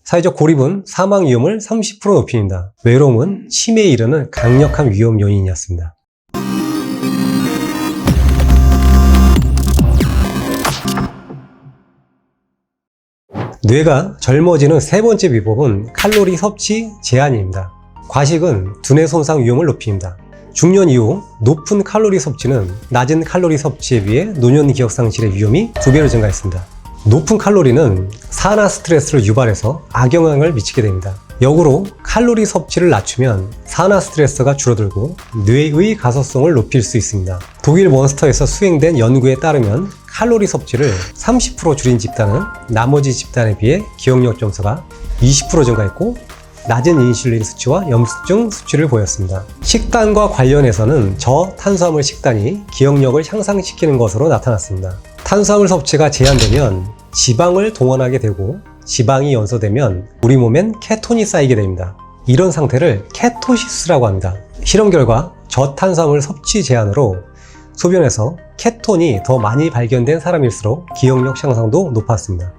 사회적 고립은 사망 위험을 30% 높입니다. 외로움은 치매에 이르는 강력한 위험 요인이었습니다. 뇌가 젊어지는 세 번째 비법은 칼로리 섭취 제한입니다. 과식은 두뇌 손상 위험을 높입니다. 중년 이후 높은 칼로리 섭취는 낮은 칼로리 섭취에 비해 노년 기억 상실의 위험이 2배로 증가했습니다. 높은 칼로리는 산화 스트레스를 유발해서 악영향을 미치게 됩니다. 역으로 칼로리 섭취를 낮추면 산화 스트레스가 줄어들고 뇌의 가소성을 높일 수 있습니다. 독일 몬스터에서 수행된 연구에 따르면 칼로리 섭취를 30% 줄인 집단은 나머지 집단에 비해 기억력 점수가 20% 증가했고 낮은 인슐린 수치와 염증 수치를 보였습니다. 식단과 관련해서는 저탄수화물 식단이 기억력을 향상시키는 것으로 나타났습니다. 탄수화물 섭취가 제한되면 지방을 동원하게 되고 지방이 연소되면 우리 몸엔 케톤이 쌓이게 됩니다. 이런 상태를 케토시스라고 합니다. 실험 결과 저탄수화물 섭취 제한으로 소변에서 케톤이 더 많이 발견된 사람일수록 기억력 향상도 높았습니다.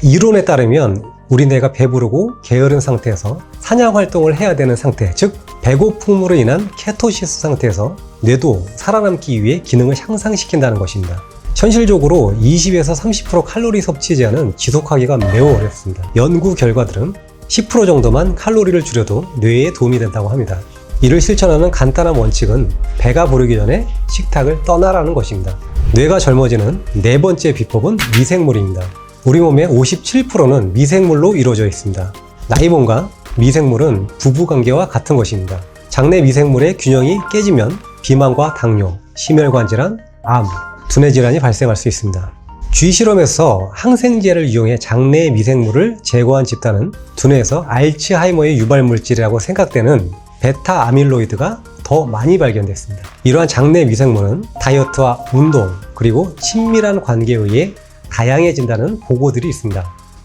이론에 따르면 우리 뇌가 배부르고 게으른 상태에서 사냥 활동을 해야 되는 상태, 즉 배고픔으로 인한 케토시스 상태에서 뇌도 살아남기 위해 기능을 향상시킨다는 것입니다. 현실적으로 20에서 30% 칼로리 섭취 제한은 지속하기가 매우 어렵습니다. 연구 결과들은 10% 정도만 칼로리를 줄여도 뇌에 도움이 된다고 합니다. 이를 실천하는 간단한 원칙은 배가 부르기 전에 식탁을 떠나라는 것입니다. 뇌가 젊어지는 네 번째 비법은 미생물입니다. 우리 몸의 57%는 미생물로 이루어져 있습니다. 나이몬과 미생물은 부부관계와 같은 것입니다. 장내 미생물의 균형이 깨지면 비만과 당뇨, 심혈관 질환, 암, 두뇌 질환이 발생할 수 있습니다. 쥐실험에서 항생제를 이용해 장내 미생물을 제거한 집단은 두뇌에서 알츠하이머의 유발물질이라고 생각되는 베타 아밀로이드가 더 많이 발견됐습니다. 이러한 장내 미생물은 다이어트와 운동 그리고 친밀한 관계에 의해 다양해진다는 보고들이 있습니다.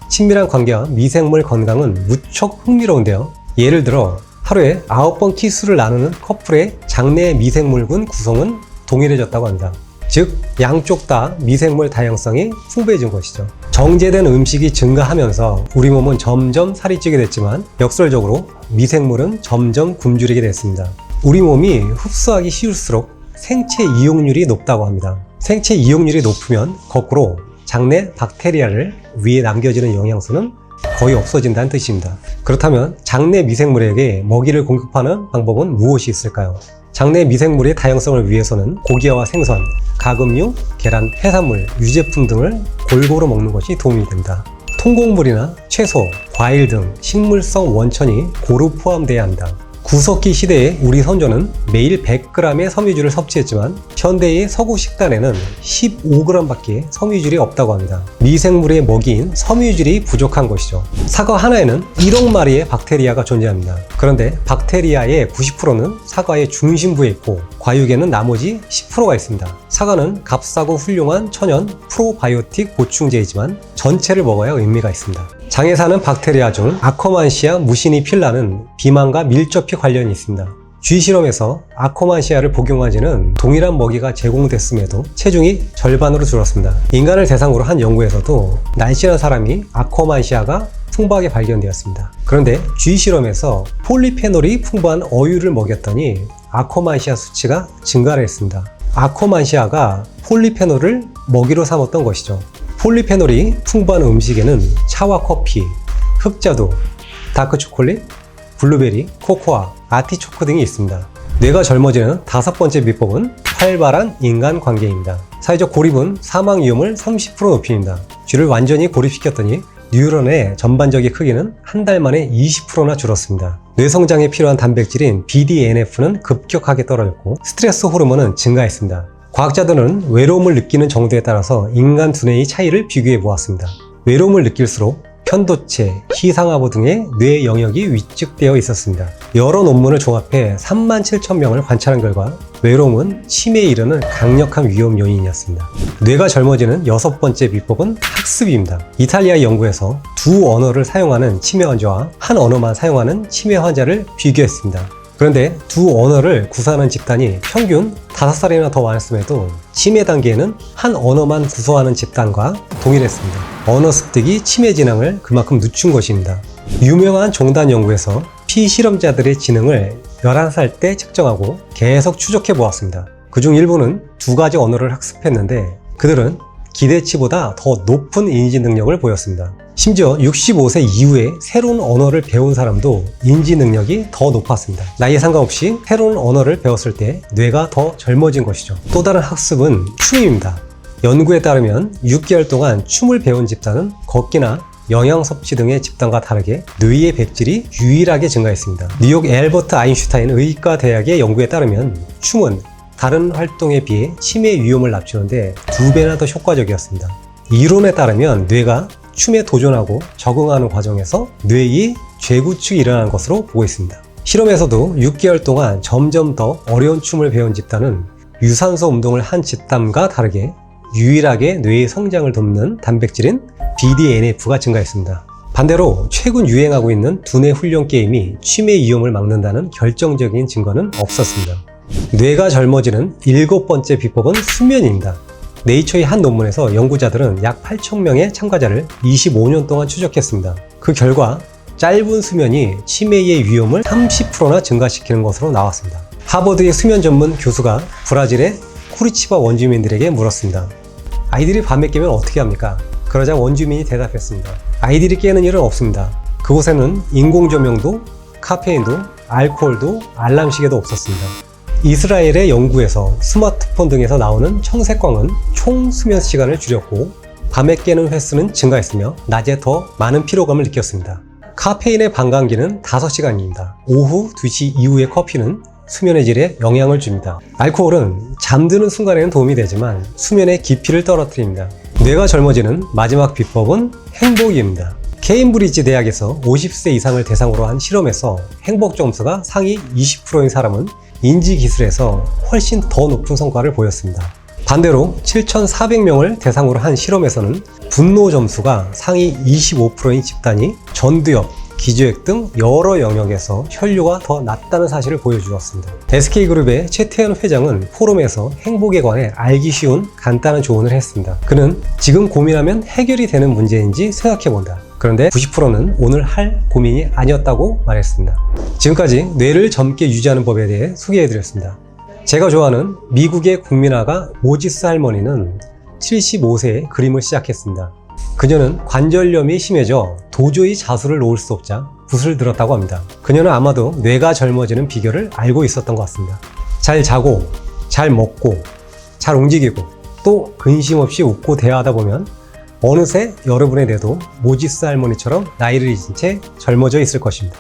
친밀한 관계와 미생물 건강은 무척 흥미로운데요. 예를 들어 하루에 9번 키스를 나누는 커플의 장내 미생물군 구성은 동일해졌다고 합니다. 즉 양쪽 다 미생물 다양성이 풍부해진 것이죠. 정제된 음식이 증가하면서 우리 몸은 점점 살이 찌게 됐지만 역설적으로 미생물은 점점 굶주리게 됐습니다. 우리 몸이 흡수하기 쉬울수록 생체 이용률이 높다고 합니다. 생체 이용률이 높으면 거꾸로 장내 박테리아를 위에 남겨지는 영양소는 거의 없어진다는 뜻입니다. 그렇다면 장내 미생물에게 먹이를 공급하는 방법은 무엇이 있을까요? 장내 미생물의 다양성을 위해서는 고기와 생선, 가금류, 계란, 해산물, 유제품 등을 골고루 먹는 것이 도움이 됩니다. 통곡물이나 채소, 과일 등 식물성 원천이 고루 포함되어야 한다. 구석기 시대에 우리 선조는 매일 100g의 섬유질을 섭취했지만 현대의 서구 식단에는 15g 밖에 섬유질이 없다고 합니다. 미생물의 먹이인 섬유질이 부족한 것이죠. 사과 하나에는 1억 마리의 박테리아가 존재합니다. 그런데 박테리아의 90%는 사과의 중심부에 있고 과육에는 나머지 10%가 있습니다. 사과는 값싸고 훌륭한 천연 프로바이오틱 보충제이지만 전체를 먹어야 의미가 있습니다. 장에 사는 박테리아 중 아코만시아 무시니필라는 비만과 밀접히 관련이 있습니다. 쥐 실험에서 아코만시아를 복용한 지는 동일한 먹이가 제공됐음에도 체중이 절반으로 줄었습니다. 인간을 대상으로 한 연구에서도 날씬한 사람이 아코만시아가 풍부하게 발견되었습니다. 그런데 쥐 실험에서 폴리페놀이 풍부한 어유를 먹였더니 아코만시아 수치가 증가를 했습니다. 아코만시아가 폴리페놀을 먹이로 삼았던 것이죠. 폴리페놀이 풍부한 음식에는 차와 커피, 흑자두, 다크초콜릿, 블루베리, 코코아, 아티초크 등이 있습니다. 뇌가 젊어지는 다섯 번째 비법은 활발한 인간관계입니다. 사회적 고립은 사망 위험을 30% 높입니다. 쥐를 완전히 고립시켰더니 뉴런의 전반적인 크기는 한 달 만에 20%나 줄었습니다. 뇌 성장에 필요한 단백질인 BDNF는 급격하게 떨어졌고 스트레스 호르몬은 증가했습니다. 과학자들은 외로움을 느끼는 정도에 따라서 인간 두뇌의 차이를 비교해 보았습니다. 외로움을 느낄수록 편도체, 희상하부 등의 뇌 영역이 위축되어 있었습니다. 여러 논문을 종합해 37,000명을 관찰한 결과 외로움은 치매에 이르는 강력한 위험 요인이었습니다. 뇌가 젊어지는 여섯 번째 비법은 학습입니다. 이탈리아의 연구에서 두 언어를 사용하는 치매 환자와 한 언어만 사용하는 치매 환자를 비교했습니다. 그런데 두 언어를 구사하는 집단이 평균 5살이나 더 많았음에도 치매 단계에는 한 언어만 구사하는 집단과 동일했습니다. 언어 습득이 치매 진앙을 그만큼 늦춘 것입니다. 유명한 종단 연구에서 피실험자들의 지능을 11살 때 측정하고 계속 추적해 보았습니다. 그중 일부는 2가지 언어를 학습했는데 그들은 기대치보다 더 높은 인지 능력을 보였습니다. 심지어 65세 이후에 새로운 언어를 배운 사람도 인지 능력이 더 높았습니다. 나이에 상관없이 새로운 언어를 배웠을 때 뇌가 더 젊어진 것이죠. 또 다른 학습은 춤입니다. 연구에 따르면 6개월 동안 춤을 배운 집단은 걷기나 영양 섭취 등의 집단과 다르게 뇌의 백질이 유일하게 증가했습니다. 뉴욕 앨버트 아인슈타인 의과 대학의 연구에 따르면 춤은 다른 활동에 비해 치매 위험을 낮추는데 2배나 더 효과적이었습니다. 이론에 따르면 뇌가 춤에 도전하고 적응하는 과정에서 뇌의 재구축이 일어나는 것으로 보고 있습니다. 실험에서도 6개월 동안 점점 더 어려운 춤을 배운 집단은 유산소 운동을 한 집단과 다르게 유일하게 뇌의 성장을 돕는 단백질인 BDNF가 증가했습니다. 반대로 최근 유행하고 있는 두뇌 훈련 게임이 치매 위험을 막는다는 결정적인 증거는 없었습니다. 뇌가 젊어지는 7번째 비법은 수면입니다. 네이처의 한 논문에서 연구자들은 약 8,000명의 참가자를 25년 동안 추적했습니다. 그 결과 짧은 수면이 치매의 위험을 30%나 증가시키는 것으로 나왔습니다. 하버드의 수면 전문 교수가 브라질의 쿠리치바 원주민들에게 물었습니다. 아이들이 밤에 깨면 어떻게 합니까? 그러자 원주민이 대답했습니다. 아이들이 깨는 일은 없습니다. 그곳에는 인공조명도, 카페인도, 알코올도, 알람 시계도 없었습니다. 이스라엘의 연구에서 스마트폰 등에서 나오는 청색광은 총 수면 시간을 줄였고 밤에 깨는 횟수는 증가했으며 낮에 더 많은 피로감을 느꼈습니다. 카페인의 반감기는 5시간입니다. 오후 2시 이후의 커피는 수면의 질에 영향을 줍니다. 알코올은 잠드는 순간에는 도움이 되지만 수면의 깊이를 떨어뜨립니다. 뇌가 젊어지는 마지막 비법은 행복입니다. 케임브리지 대학에서 50세 이상을 대상으로 한 실험에서 행복 점수가 상위 20%인 사람은 인지 기술에서 훨씬 더 높은 성과를 보였습니다. 반대로 7,400명을 대상으로 한 실험에서는 분노 점수가 상위 25%인 집단이 전두엽, 기저액 등 여러 영역에서 혈류가 더 낮다는 사실을 보여주었습니다. SK그룹의 최태현 회장은 포럼에서 행복에 관해 알기 쉬운 간단한 조언을 했습니다. 그는 지금 고민하면 해결이 되는 문제인지 생각해본다. 그런데 90%는 오늘 할 고민이 아니었다고 말했습니다. 지금까지 뇌를 젊게 유지하는 법에 대해 소개해드렸습니다. 제가 좋아하는 미국의 국민화가 모지스 할머니는 75세에 그림을 시작했습니다. 그녀는 관절염이 심해져 도저히 자수를 놓을 수 없자 붓을 들었다고 합니다. 그녀는 아마도 뇌가 젊어지는 비결을 알고 있었던 것 같습니다. 잘 자고, 잘 먹고, 잘 움직이고, 또 근심 없이 웃고 대화하다 보면 어느새 여러분의 뇌도 모지스 할머니처럼 나이를 잊은 채 젊어져 있을 것입니다.